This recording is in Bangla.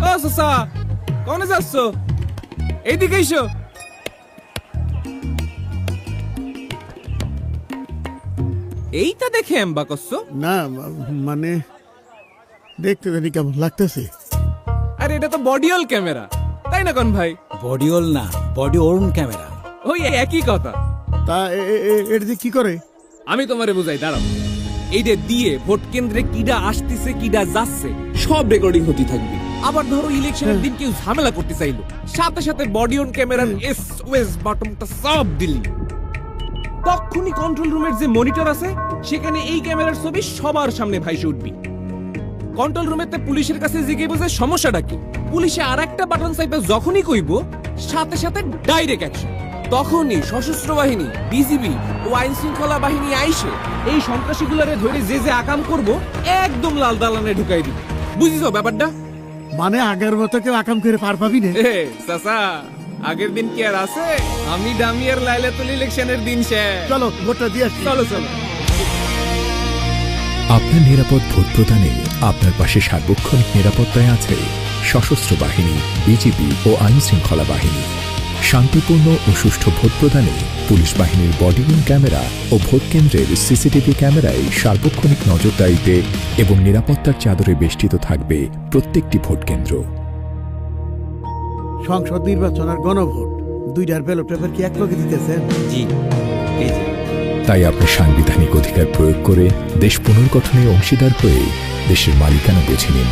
ও সসা, কোনে যাচ্ছ? এইদিকে এসো। এইটা দেখে এম্বা করছো? না মানে দেখতে জানি কেমন লাগতেছে। আরে এটা তো বডিওল ক্যামেরা, তাই না কোন ভাই? বডিওল না, বডি ওর্ন ক্যামেরা। ওই একই কথা। তা এটা দিয়ে কি করে? আমি তোমারে বুঝাই, দাঁড়াও। এইটা দিয়ে ভোট কেন্দ্রে কিডা আসতেছে কিডা যাচ্ছে সব রেকর্ডিং হতে থাকবে। আবার ধরো ইলেকশনের দিন কেউ ঝামেলা করতে চাইলো, সাথে সাথে বডি অন ক্যামেরার এসওএস বাটনটা সব দিলি, তখনই কন্ট্রোল রুমের যে মনিটর আছে সেখানে এই ক্যামেরার ছবি সবার সামনে ভাইসে উঠবি। কন্ট্রোল রুমেতে পুলিশের কাছে জিজ্ঞেস বোঝে সমস্যাটা কি, পুলিশে আর একটা বাটন চাইবে যখনই কইব সাথে সাথে ডাইরেক্ট অ্যাকশন। তখনই সশস্ত্র বাহিনী, বিজিবি ও আইন শৃঙ্খলা বাহিনী আইসে এই সন্ত্রাসীগুলারে ধরে যে যে আকাম করব একদম লাল দালানে ঢুকাই দিবে। বুঝিছো ব্যাপারটা? মানে আগের মতো কেউ আকাম করে পার পাবি না? চাচা, আগের দিন কি আর আছে? আমি ডামিয়ার লাইলাতুল ইলেকশনের দিন শেষ। চলো ভোটটা দিয়ে আসি। চলো চলো। আপনার নিরাপদ ভোট প্রদানে আপনার পাশে সার্বক্ষণিক নিরাপত্তায় আছে সশস্ত্র বাহিনী, বিজিবি ও আইন শৃঙ্খলা বাহিনী। শান্তিপূর্ণ ও সুষ্ঠু ভোট প্রদানে পুলিশ বাহিনীর বডিওন ক্যামেরা ও ভোট কেন্দ্রের সিসিটিভি ক্যামেরায় সার্বক্ষণিক নজরদারিতে এবং নিরাপত্তার চাদরে বেষ্টিত থাকবে প্রত্যেকটি ভোট কেন্দ্র। সংসদ নির্বাচন আর গণভোট দুইটার ব্যালট পেপার কি একলগে দিতেছেন? জি, এই যে। তাই আপনি সাংবিধানিক অধিকার প্রয়োগ করে দেশ পুনর্গঠনে অংশীদার হয়ে দেশের মালিকানা বুঝে নিন।